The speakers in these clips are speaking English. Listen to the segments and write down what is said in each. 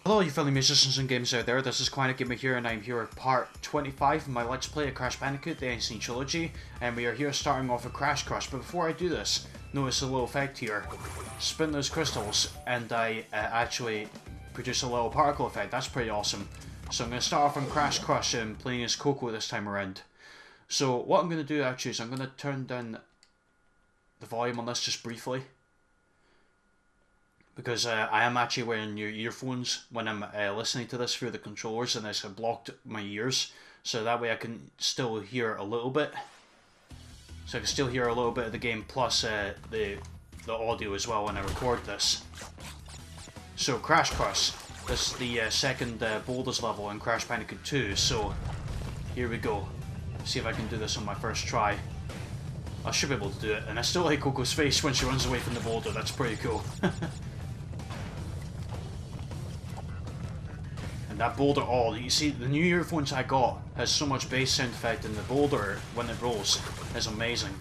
Hello you fellow musicians and gamers out there, this is Clarinetgamer here and I'm here at part 25 of my Let's Play of Crash Bandicoot, the Sane Trilogy, and we are here starting off with Crash Crush. But before I do this, notice a little effect here. Spin those crystals and I actually produce a little particle effect. That's pretty awesome. So I'm going to start off on Crash Crush and playing as Coco this time around. So what I'm going to do actually is I'm going to turn down the volume on this just briefly, because I am actually wearing new earphones when I'm listening to this through the controllers, and it's blocked my ears, so that way I can still hear a little bit. So I can still hear a little bit of the game plus the audio as well when I record this. So Crash Crush, this is the second boulders level in Crash Bandicoot 2, so here we go. See if I can do this on my first try. I should be able to do it, and I still like Coco's face when she runs away from the boulder, that's pretty cool. And that boulder, oh, you see, the new earphones I got has so much bass sound effect, and the boulder, when it rolls, is amazing.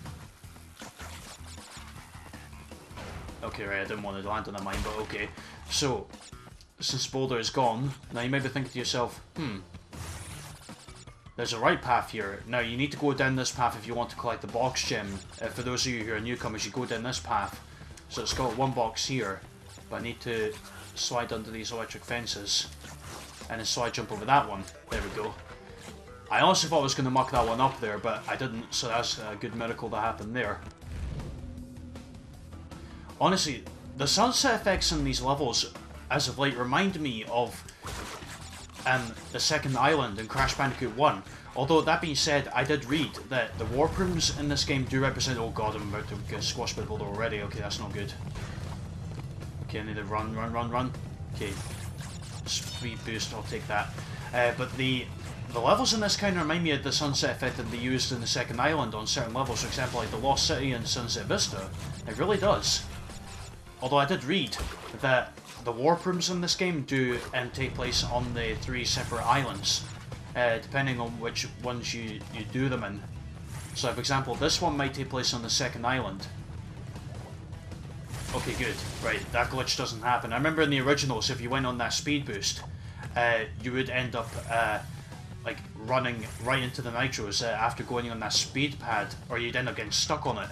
Okay, right, I didn't want to land on that mine, but okay. So, since boulder is gone, now you may be thinking to yourself, there's a right path here. Now, you need to go down this path if you want to collect the box gem. For those of you who are newcomers, you go down this path. So it's got one box here, but I need to slide under these electric fences. And then slide jump over that one. There we go. I honestly thought I was going to muck that one up there, but I didn't, so that's a good miracle that happened there. Honestly, the sunset effects in these levels, as of late, remind me of the second island in Crash Bandicoot 1. Although, that being said, I did read that the warp rooms in this game do represent... Oh god, I'm about to get squashed by the boulder already. Okay, that's not good. Okay, I need to run. Okay. Speed boost, I'll take that. But the levels in this kind of remind me of the sunset effect that they used in the second island on certain levels. For example, like the Lost City and Sunset Vista. It really does. Although I did read that the warp rooms in this game do take place on the 3 separate islands, depending on which ones you do them in. So, for example, this one might take place on the second island. Okay, good. Right, that glitch doesn't happen. I remember in the originals, if you went on that speed boost, you would end up like running right into the nitros after going on that speed pad, or you'd end up getting stuck on it.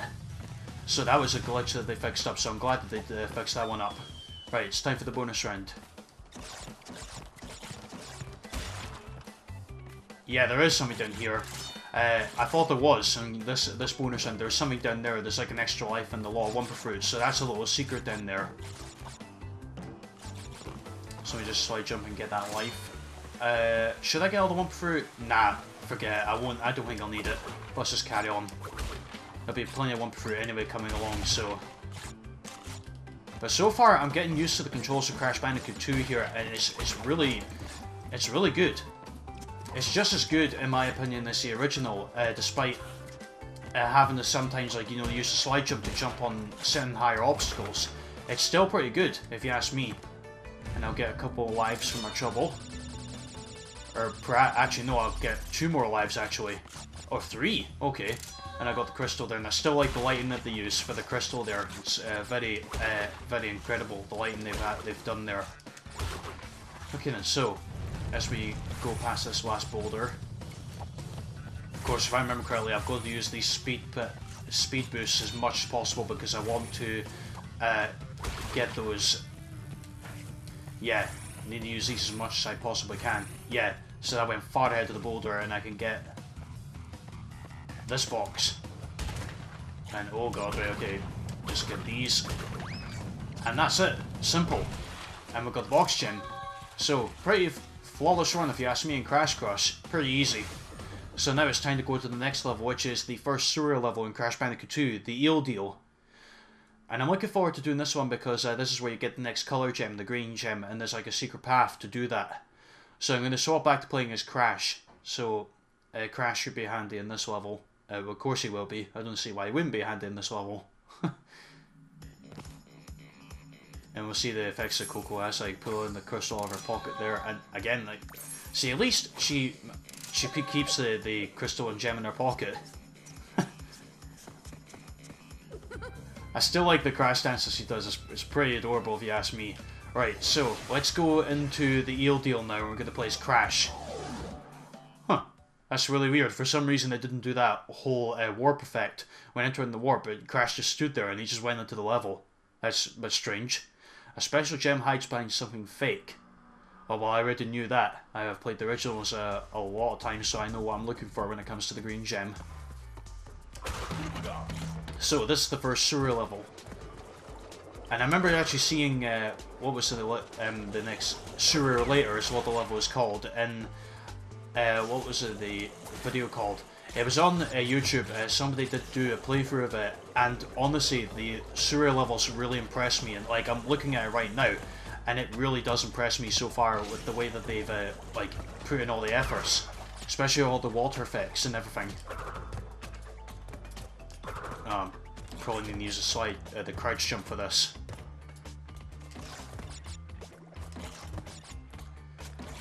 So that was a glitch that they fixed up, so I'm glad that they fixed that one up. Right, it's time for the bonus round. Yeah, there is something down here. I thought there was, and this bonus round, there's something down there. There's like an extra life in the Law of Wumpa Fruit, so that's a little secret down there. So we just slide jump and get that life. Should I get all the Wumpa Fruit? Nah, forget it. I won't. I don't think I'll need it. Let's just carry on. There'll be plenty of Wumpa Fruit anyway coming along, so... But so far, I'm getting used to the controls of Crash Bandicoot 2 here, and it's really good. It's just as good, in my opinion, as the original, despite having to sometimes, like, you know, use the slide jump to jump on certain higher obstacles. It's still pretty good, if you ask me. And I'll get a couple of lives from my trouble. Or, actually, no, I'll get 2 more lives, actually. Or 3, okay. And I got the crystal there, and I still like the lighting that they use for the crystal there. It's very incredible, the lighting they've done there. Okay then, so, as we go past this last boulder, of course, if I remember correctly, I've got to use these speed boosts as much as possible because I want to get those. Yeah, I need to use these as much as I possibly can. Yeah, so that I went far ahead of the boulder and I can get this box. And oh god, right, okay, just get these. And that's it, simple. And we've got the box gem. So, pretty flawless run if you ask me in Crash Crush. Pretty easy. So now it's time to go to the next level, which is the first sewer level in Crash Bandicoot 2, the Eel Deal. And I'm looking forward to doing this one because this is where you get the next colour gem, the green gem, and there's like a secret path to do that. So I'm going to swap back to playing as Crash. So Crash should be handy in this level. Well, of course he will be. I don't see why he wouldn't be handy in this level. And we'll see the effects of Coco as I pull in the crystal out of her pocket there. And again, like, see, at least she keeps the crystal and gem in her pocket. I still like the crash dance that she does. It's pretty adorable if you ask me. Right, so let's go into the Eel Deal now. We're going to play as Crash. Huh. That's really weird. For some reason, it didn't do that whole warp effect when entering the warp, but Crash just stood there and he just went into the level. That's a bit strange. A special gem hides behind something fake. Oh, well, I already knew that. I have played the originals a lot of times, so I know what I'm looking for when it comes to the green gem. So, this is the first sewer level. And I remember actually seeing, what was the next sewer later is what the level was called, and what was the video called? It was on YouTube. Somebody did do a playthrough of it, and honestly, the sewer levels really impressed me. And like, I'm looking at it right now, and it really does impress me so far with the way that they've like put in all the efforts, especially all the water effects and everything. Probably need to use the crouch jump for this.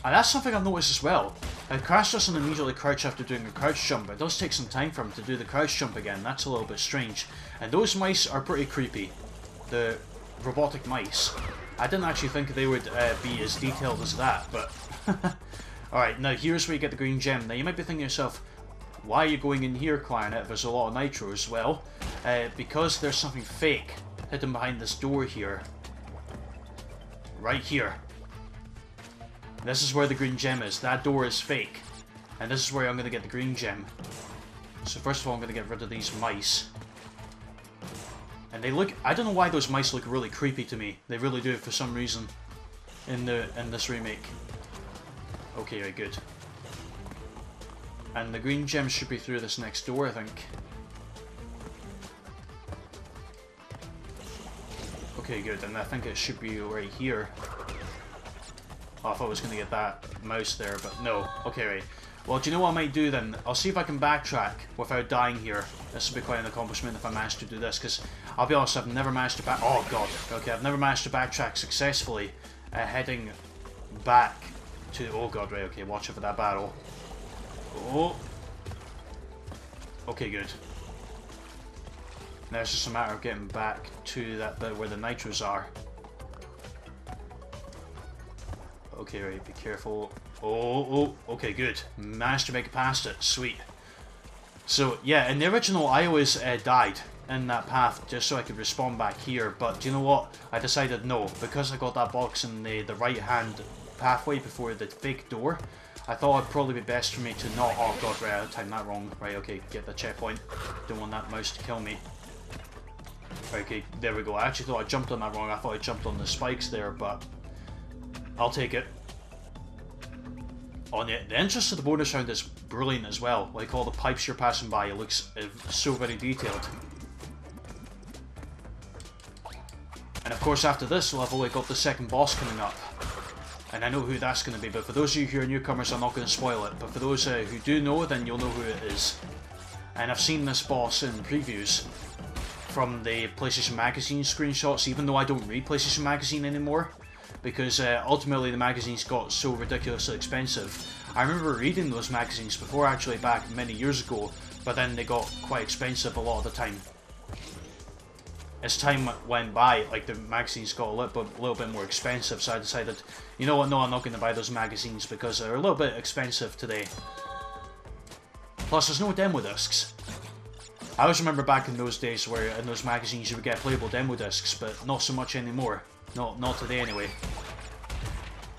And that's something I've noticed as well. Crash doesn't immediately crouch after doing a crouch jump, but it does take some time for him to do the crouch jump again. That's a little bit strange. And those mice are pretty creepy. The robotic mice. I didn't actually think they would be as detailed as that, but... Alright, now here's where you get the green gem. Now you might be thinking to yourself, why are you going in here, Clarinet? There's a lot of nitros. Well, because there's something fake hidden behind this door here. Right here. This is where the green gem is. That door is fake. And this is where I'm going to get the green gem. So first of all, I'm going to get rid of these mice. And they look... I don't know why those mice look really creepy to me. They really do for some reason. In this remake. Okay, very good. And the green gem should be through this next door, I think. Okay, good. And I think it should be right here. Oh, I thought I was going to get that mouse there, but no. Okay, right. Well, do you know what I might do then? I'll see if I can backtrack without dying here. This will be quite an accomplishment if I manage to do this, because I'll be honest, I've never managed to oh, God. Okay, I've never managed to backtrack successfully heading back to... Oh, God, right, okay, watch out for that battle. Oh. Okay, good. Now it's just a matter of getting back to that bit where the nitros are. Okay, right, be careful. Oh, okay, good. Managed to make it past it. Sweet. So, yeah, in the original, I always died in that path just so I could respawn back here. But do you know what? I decided no. Because I got that box in the right-hand pathway before the fake door, I thought it'd probably be best for me to not... Oh, God, right, I timed that wrong. Right, okay, get the checkpoint. Don't want that mouse to kill me. Right, okay, there we go. I actually thought I jumped on that wrong. I thought I jumped on the spikes there, but... I'll take it. Oh, the interest of the bonus round is brilliant as well. Like all the pipes you're passing by, it looks so very detailed. And of course after this level we got the second boss coming up. And I know who that's going to be, but for those of you who are newcomers I'm not going to spoil it. But for those who do know, then you'll know who it is. And I've seen this boss in previews from the PlayStation Magazine screenshots, even though I don't read PlayStation Magazine anymore. Because ultimately the magazines got so ridiculously expensive. I remember reading those magazines before, actually back many years ago, but then they got quite expensive a lot of the time. As time went by, like the magazines got a little bit more expensive, so I decided, you know what, no, I'm not going to buy those magazines because they're a little bit expensive today. Plus there's no demo discs. I always remember back in those days where in those magazines you would get playable demo discs, but not so much anymore. Not today anyway.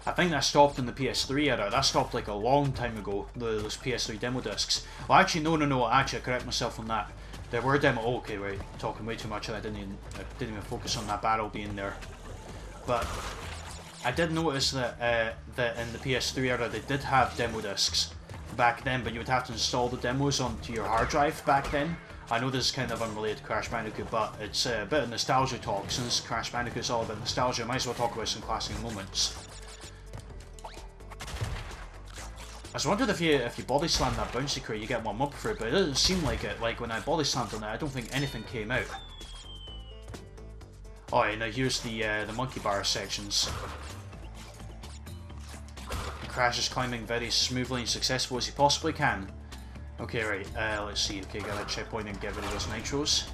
I think that stopped in the PS3 era. That stopped like a long time ago, those PS3 demo discs. Well, actually, no, actually, I correct myself on that. There were demo... Oh, okay, right, talking way too much and I didn't even focus on that battle being there. But I did notice that, that in the PS3 era they did have demo discs back then, but you would have to install the demos onto your hard drive back then. I know this is kind of unrelated to Crash Bandicoot, but it's a bit of nostalgia talk. Since Crash Bandicoot's all about nostalgia, I might as well talk about some classic moments. I was wondering if you body slam that bouncy crate, you get one up for it, but it doesn't seem like it. Like when I body slammed on it, I don't think anything came out. Alright, now here's the monkey bar sections. Crash is climbing very smoothly and successfully as he possibly can. Okay, right, let's see. Okay, got a checkpoint and get rid of those nitros.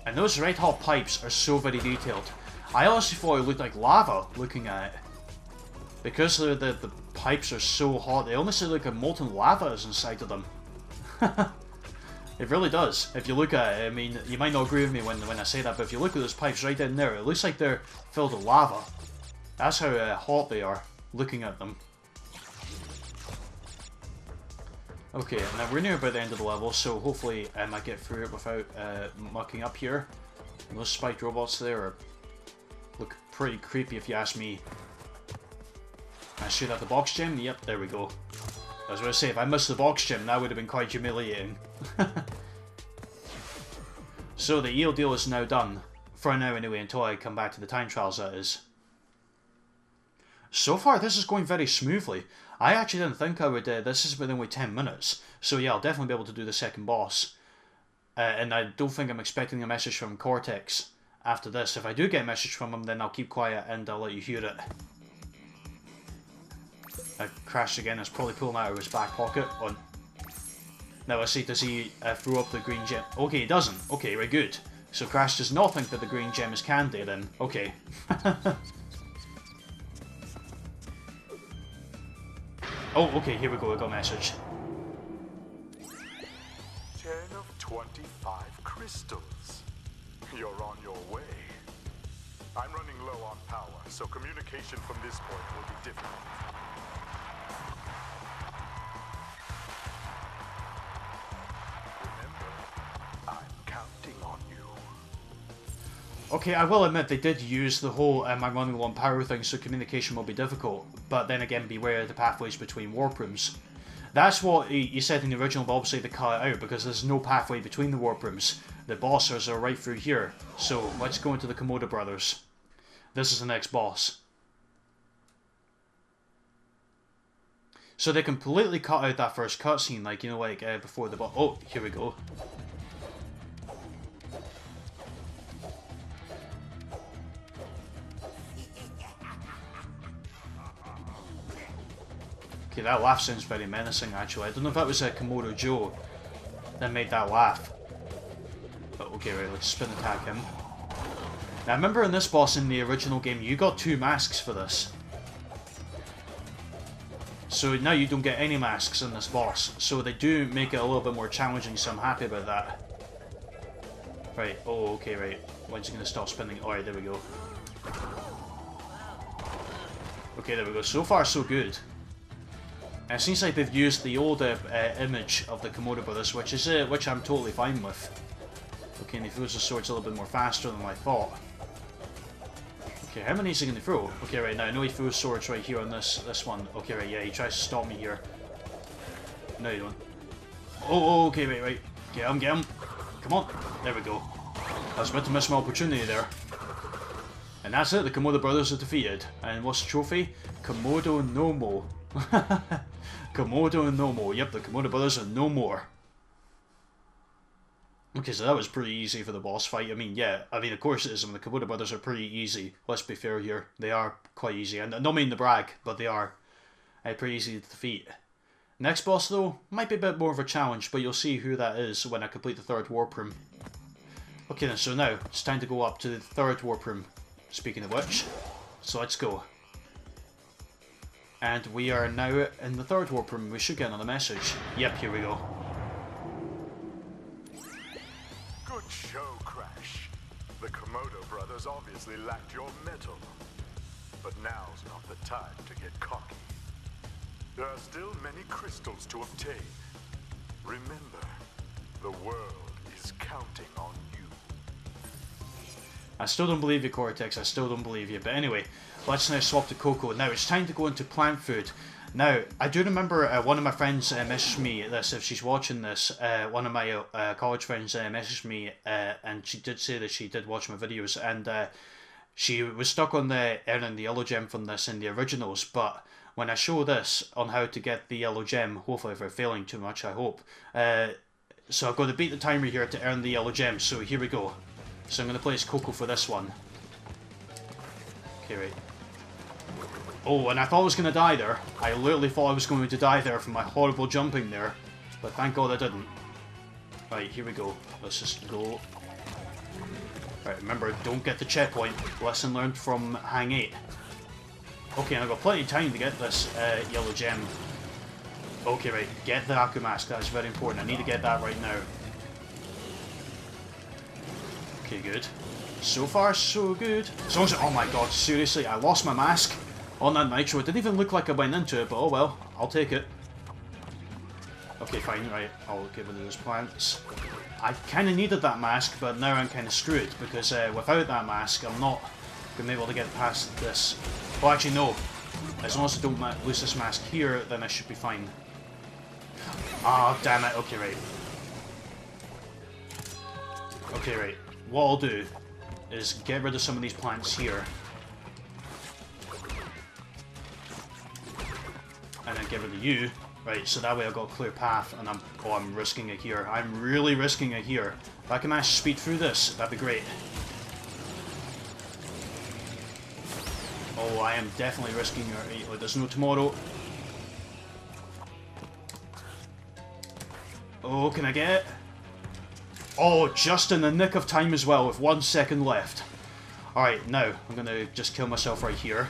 And those red hot pipes are so very detailed. I honestly thought it looked like lava looking at it. Because the pipes are so hot, they almost look like molten lava is inside of them. It really does. If you look at it, I mean, you might not agree with me when I say that, but if you look at those pipes right in there, it looks like they're filled with lava. That's how hot they are, looking at them. Okay, now we're near about the end of the level, so hopefully I get through it without mucking up here. And those spiked robots there look pretty creepy if you ask me. I shoot at the box gem? Yep, there we go. I was going to say, if I missed the box gem, that would have been quite humiliating. So the Eel Deal is now done. For now anyway, until I come back to the time trials, that is. So far, this is going very smoothly. I actually didn't think I would... this is within only 10 minutes. So yeah, I'll definitely be able to do the second boss. And I don't think I'm expecting a message from Cortex after this. If I do get a message from him, then I'll keep quiet and I'll let you hear it. I crashed again. It's probably pulling out of his back pocket. On. Now I see, does he throw up the green gem? Okay, he doesn't. Okay, very good. So Crash does not think that the green gem is candy then. Okay. Oh, okay, here we go. I got a message. 10 of 25 crystals. You're on your way. I'm running low on power, so communication from this point will be difficult. Remember, I'm counting on you. Okay, I will admit they did use the whole I'm running low on power thing, so communication will be difficult. But then again, beware of the pathways between warp rooms. That's what he said in the original, but obviously they cut it out because there's no pathway between the warp rooms. The bosses are right through here. So let's go into the Komodo Brothers. This is the next boss. So they completely cut out that first cutscene, like, you know, like before the boss. Oh, here we go. Okay, that laugh sounds very menacing, actually. I don't know if that was Komodo Joe that made that laugh. But okay, right, let's spin attack him. Now, I remember in this boss in the original game, you got 2 masks for this. So now you don't get any masks in this boss. So they do make it a little bit more challenging, so I'm happy about that. Right, oh, okay, right. When's he going to stop spinning? Alright, there we go. Okay, there we go. So far, so good. And it seems like they've used the old image of the Komodo Brothers, which I'm totally fine with. Okay, and he throws the swords a little bit more faster than I thought. Okay, how many is he going to throw? Okay, right, now I know he throws swords right here on this one. Okay, right, yeah, he tries to stop me here. No, you don't. Oh, okay, right. Get him. Come on. There we go. I was about to miss my opportunity there. And that's it, the Komodo Brothers are defeated. And what's the trophy? Komodo no more. Komodo no more. Yep, the Komodo Brothers are no more. Okay, so that was pretty easy for the boss fight. I mean, yeah, of course it is. I mean, the Komodo Brothers are pretty easy. Let's be fair here. They are quite easy. And I don't mean to brag, but they are pretty easy to defeat. Next boss, though, might be a bit more of a challenge, but you'll see who that is when I complete the 3rd warp room. Okay then, so now, it's time to go up to the 3rd warp room. Speaking of which, so let's go. And we are now in the 3rd warp room. We should get another message. Yep, here we go. Good show, Crash. The Komodo Brothers obviously lacked your mettle. But now's not the time to get cocky. There are still many crystals to obtain. Remember, the world is counting on you. I still don't believe you, Cortex. I still don't believe you. But anyway, let's now swap to Coco. Now, it's time to go into plant food. Now, I do remember one of my friends messaged me this, if she's watching this, one of my college friends messaged me, and she did say that she did watch my videos, and she was stuck on the earning the yellow gem from this in the originals, but when I show this on how to get the yellow gem, hopefully if I'm failing too much, I hope, so I've got to beat the timer here to earn the yellow gem, so here we go. So I'm going to play as Coco for this one. Okay, right. Oh, and I thought I was going to die there. I literally thought I was going to die there from my horrible jumping there. But thank God I didn't. Right, here we go. Let's just go. Right, remember, don't get the checkpoint. Lesson learned from Hang 8. Okay, and I've got plenty of time to get this yellow gem. Okay, right, get the Aku Mask. That is very important. I need to get that right now. Okay, good. So far, so good. As long as oh my god, seriously, I lost my mask on that nitro. It didn't even look like I went into it, but oh well, I'll take it. Okay, fine, right, I'll get rid of those plants. I kind of needed that mask, but now I'm kind of screwed, because without that mask, I'm not going to be able to get past this. Well, actually, no. As long as I don't lose this mask here, then I should be fine. Ah, oh, damn it. Okay, right. Okay, right. What I'll do is get rid of some of these plants here. And then get rid of you. Right, so that way I've got a clear path, and I'm risking it here. I'm really risking it here. If I can manage to speed through this, that'd be great. Oh, I am definitely risking it. Oh, there's no tomorrow. Oh, can I get it? Oh, just in the nick of time as well, with 1 second left. Alright, now, I'm gonna just kill myself right here.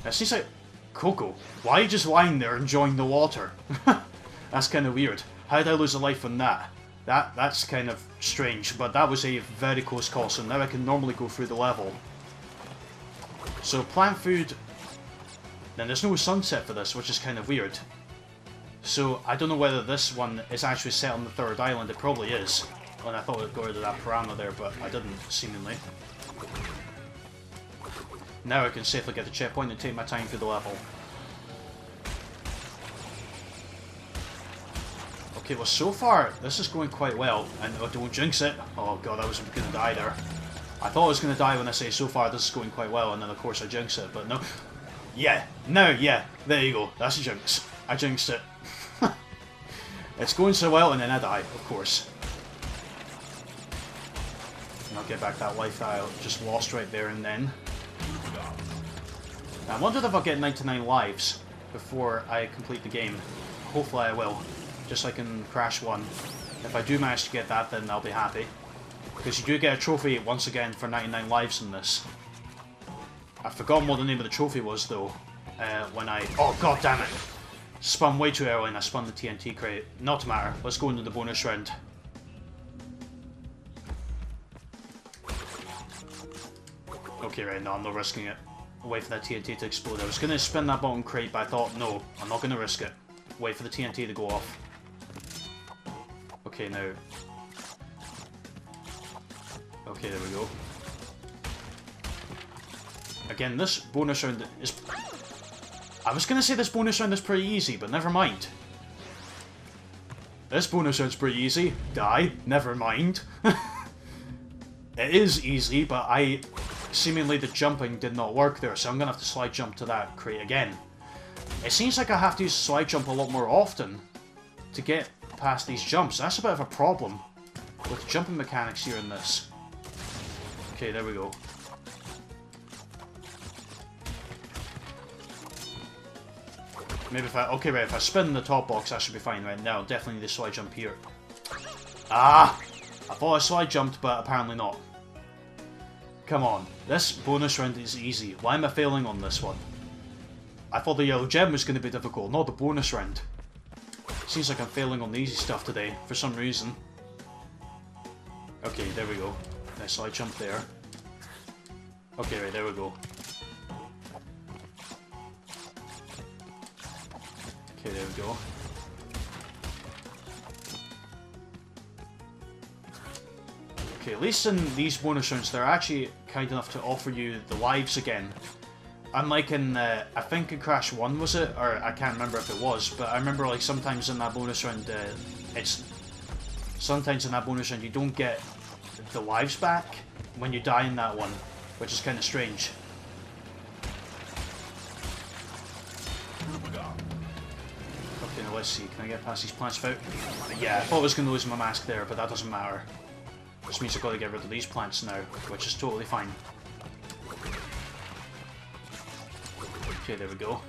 It seems like... Coco, why are you just lying there enjoying the water? That's kind of weird. How did I lose a life on that? That's kind of strange, but that was a very close call, so now I can normally go through the level. So plant food... Then there's no sunset for this, which is kind of weird. So I don't know whether this one is actually set on the third island. It probably is. And I thought it would go rid of that piranha there, but I didn't, seemingly. Now I can safely get the checkpoint and take my time through the level. Okay, well so far, this is going quite well. And oh, don't jinx it. Oh god, I was going to die there. I thought I was going to die when I say so far this is going quite well, and then of course I jinx it, but no. Yeah, no, yeah, there you go. That's a jinx. I jinxed it. It's going so well, and then I die, of course. And I'll get back that life that I just lost right there and then. I wondered if I'll get 99 lives before I complete the game. Hopefully I will, just so I can crash one. If I do manage to get that, then I'll be happy. Because you do get a trophy once again for 99 lives in this. I've forgotten what the name of the trophy was though. When I... Oh god damn it! Spun way too early and I spun the TNT crate. Not to matter, let's go into the bonus round. Okay, right, no, I'm not risking it. Wait for that TNT to explode. I was going to spin that bottom crate, but I thought, no, I'm not going to risk it. Wait for the TNT to go off. Okay, now. Okay, there we go. Again, this bonus round is... I was going to say this bonus round is pretty easy, but never mind. This bonus round's pretty easy. Die. Never mind. It is easy, but seemingly the jumping did not work there, so I'm going to have to slide jump to that crate again. It seems like I have to use slide jump a lot more often to get past these jumps. That's a bit of a problem with the jumping mechanics here in this. Okay, there we go. Maybe if I... Okay, right, if I spin the top box, that should be fine right now. Definitely need to slide jump here. Ah! I thought I slide jumped, but apparently not. Come on. This bonus round is easy. Why am I failing on this one? I thought the yellow gem was going to be difficult, not the bonus round. Seems like I'm failing on the easy stuff today, for some reason. Okay, there we go. Nice slide jump there. Okay, right, there we go. Okay, there we go. Okay, at least in these bonus rounds, they're actually kind enough to offer you the lives again. Unlike in, I think in Crash 1 was it? Or I can't remember if it was, but I remember like sometimes in that bonus round, sometimes in that bonus round you don't get the lives back when you die in that one, which is kind of strange. Okay, now let's see. Can I get past these plants without... Yeah, I thought I was going to lose my mask there, but that doesn't matter. Which means I've got to get rid of these plants now, which is totally fine. Okay, there we go.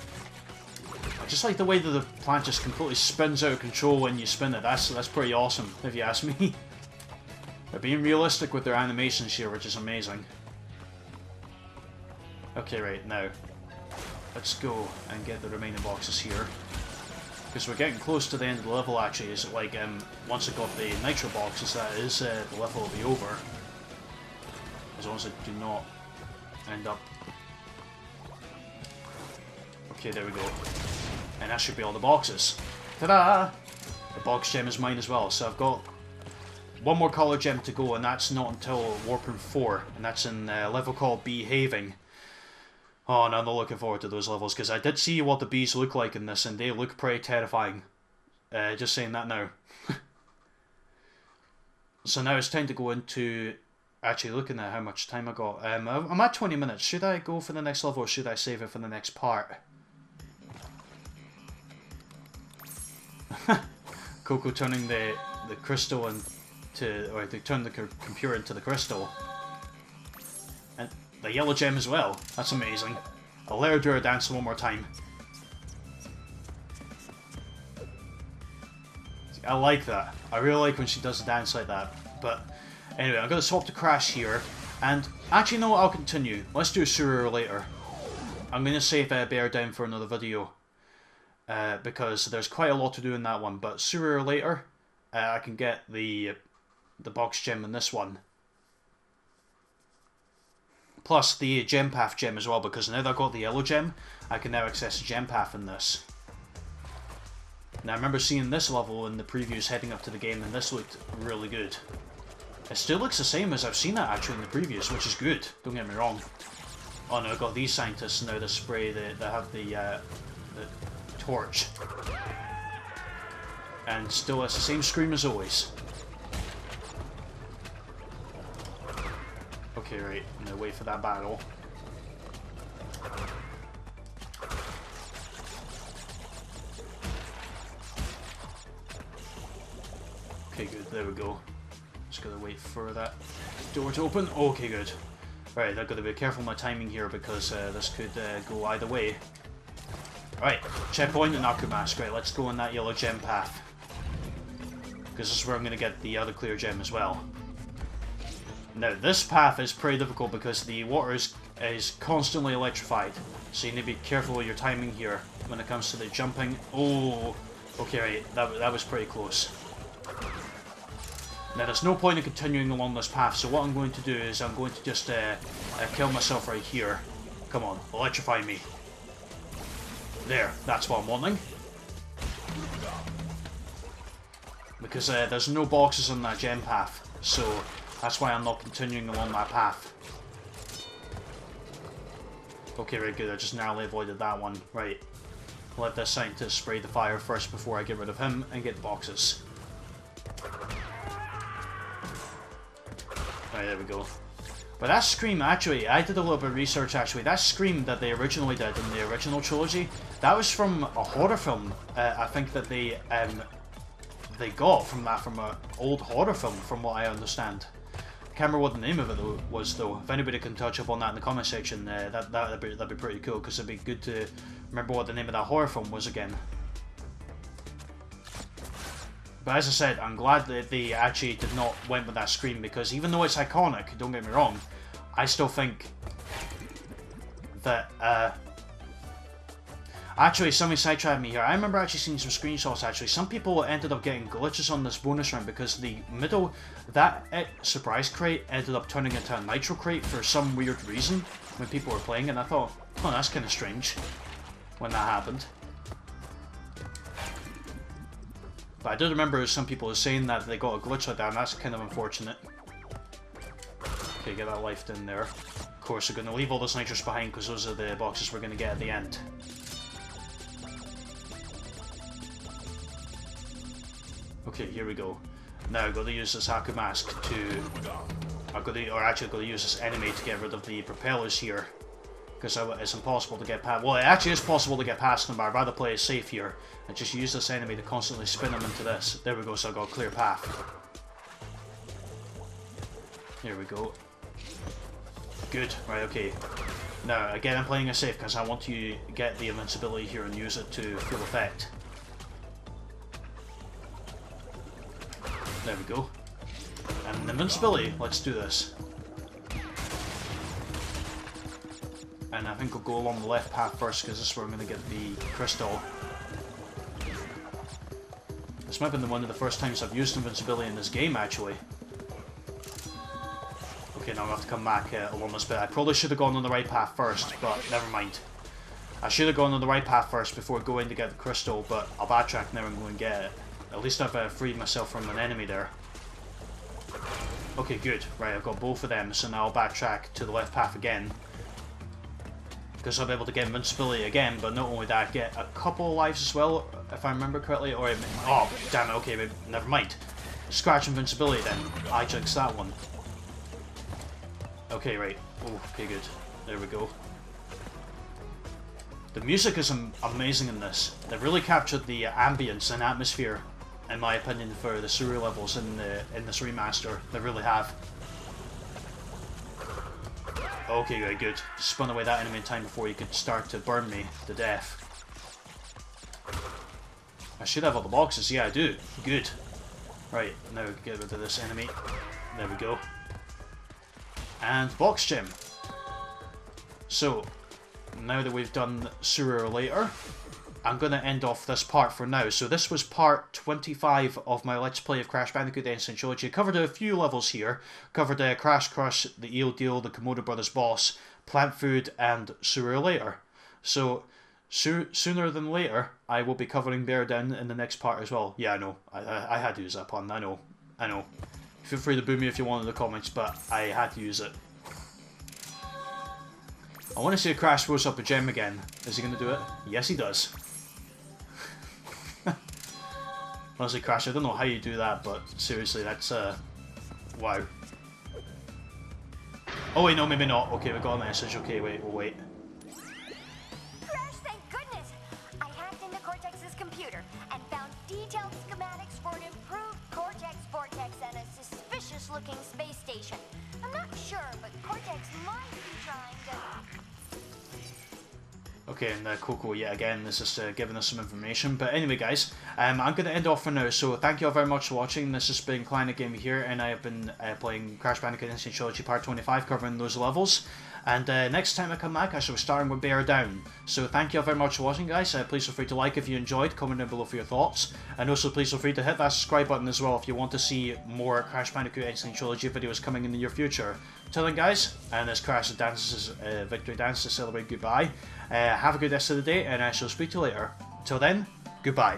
I just like the way that the plant just completely spins out of control when you spin it. That's pretty awesome, if you ask me. They're being realistic with their animations here, which is amazing. Okay, right, now. Let's go and get the remaining boxes here. Because we're getting close to the end of the level, actually. Is it like, once I got the nitro boxes, that is, the level will be over. As long as I do not end up... Okay, there we go. And that should be all the boxes. Ta-da! The box gem is mine as well, so I've got one more color gem to go, and that's not until Warproof 4, and that's in a level called Behaving. Oh, and I'm not looking forward to those levels, because I did see what the bees look like in this, and they look pretty terrifying. Just saying that now. So now it's time to go into actually looking at how much time I got. I'm at 20 minutes. Should I go for the next level, or should I save it for the next part? Coco turning the crystal into, or they turn the computer into the crystal. And the yellow gem as well. That's amazing. I'll let her do her dance one more time. I like that. I really like when she does a dance like that. But anyway, I'm going to swap to Crash here. And actually, no, I'll continue. Let's do sooner or later. I'm going to save Bear down for another video. Because there's quite a lot to do in that one. But sooner or later, I can get the box gem in this one. Plus the gem path gem as well, because now that I've got the yellow gem, I can now access the gem path in this. Now I remember seeing this level in the previews heading up to the game, and this looked really good. It still looks the same as I've seen it actually in the previews, which is good, don't get me wrong. Oh no, I've got these scientists now that spray, they have the torch. And still it's the same scream as always. Okay, right, now wait for that battle. Okay, good, there we go. Just gotta wait for that door to open. Okay, good. Right, I've got to be careful with my timing here because this could go either way. Right, checkpoint and Akumask. Right, let's go on that yellow gem path. Because this is where I'm going to get the other clear gem as well. Now, this path is pretty difficult because the water is constantly electrified. So you need to be careful with your timing here when it comes to the jumping. Oh, okay, right, that was pretty close. Now, there's no point in continuing along this path, so what I'm going to do is I'm going to just kill myself right here. Come on, electrify me. There, that's what I'm wanting. Because there's no boxes on that gem path, so that's why I'm not continuing along that path. Okay, very good, I just narrowly avoided that one. Right, let this scientist spray the fire first before I get rid of him and get the boxes. Right, there we go. But that scream, actually, I did a little bit of research, actually. That scream that they originally did in the original trilogy, that was from a horror film. I think that they got from an old horror film, from what I understand. I can't remember what the name of it was, though. If anybody can touch up on that in the comment section, that'd be pretty cool, because it'd be good to remember what the name of that horror film was again. But as I said, I'm glad that they actually did not went with that scream, because even though it's iconic, don't get me wrong, I still think that, actually, somebody sidetracked me here. I remember actually seeing some screenshots, actually. Some people ended up getting glitches on this bonus round because the middle, that surprise crate ended up turning into a nitro crate for some weird reason when people were playing, and I thought, oh, that's kind of strange when that happened. But I did remember some people saying that they got a glitch like that, and that's kind of unfortunate. Okay, get that life in there. Of course, we're going to leave all those nitrous behind because those are the boxes we're going to get at the end. Okay, here we go. Now I've got to use this Akumask to... I've got to use this enemy to get rid of the propellers here. Because it's impossible to get past. Well, it actually is possible to get past them, but I'd rather play it safe here and just use this enemy to constantly spin them into this. There we go, so I've got a clear path. Here we go. Good, right, okay. Now, again, I'm playing it safe because I want to get the invincibility here and use it to full effect. There we go. And And invincibility, let's do this. And I think we'll go along the left path first, because this is where I'm going to get the crystal. This might have been one of the first times I've used invincibility in this game, actually. Okay, now I have to come back along this bit. I probably should have gone on the right path first, but never mind. I should have gone on the right path first before going to get the crystal, but I'll backtrack now and go and get it. At least I've freed myself from an enemy there. Okay, good. Right, I've got both of them, so now I'll backtrack to the left path again. Because I'll be able to get invincibility again, but not only that, get a couple of lives as well, if I remember correctly. Or, oh, damn it, okay, never mind. Scratch invincibility then. I jinxed that one. Okay, right. Oh, okay, good. There we go. The music is amazing in this. They've really captured the ambience and atmosphere, in my opinion, for the sewer levels in this remaster. They really have. Okay, good, good. Spun away that enemy in time before he could start to burn me to death. I should have all the boxes. Yeah, I do. Good. Right, now get rid of this enemy. There we go. And box gem. So, now that we've done sooner or later, I'm going to end off this part for now. So this was part 25 of my Let's Play of Crash Bandicoot the Sane Trilogy. Covered a few levels here. Covered Crash Crush, the Eel Deal, the Komodo Brothers boss, Plant Food, and sooner or later. So, sooner than later, I will be covering Bear Down in the next part as well. Yeah, I know. I had to use that pun. I know. I know. Feel free to boo me if you want in the comments, but I had to use it. I want to see Crash throws up a gem again. Is he going to do it? Yes, he does. Honestly, Crash, I don't know how you do that, but seriously, that's, wow. Oh wait, no, maybe not. Okay, we got a message. Okay, wait, we'll wait. Crash, thank goodness! I hacked into Cortex's computer and found detailed schematics for an improved Cortex Vortex and a suspicious-looking space station. I'm not sure, but Cortex might be trying to... Okay, and Coco yet again is just giving us some information. But anyway, guys, I'm going to end off for now. So thank you all very much for watching. This has been Clarinetgamer here, and I have been playing Crash Bandicoot the Sane Trilogy Part 25, covering those levels. And next time I come back, I shall be starting with Bear Down. So thank you all very much for watching, guys. Please feel free to like if you enjoyed, comment down below for your thoughts. And also please feel free to hit that subscribe button as well if you want to see more Crash Bandicoot the Sane Trilogy videos coming in the near future. Till then, guys, and as Crash dances victory dance to celebrate goodbye, have a good rest of the day, and I shall speak to you later. Till then, goodbye.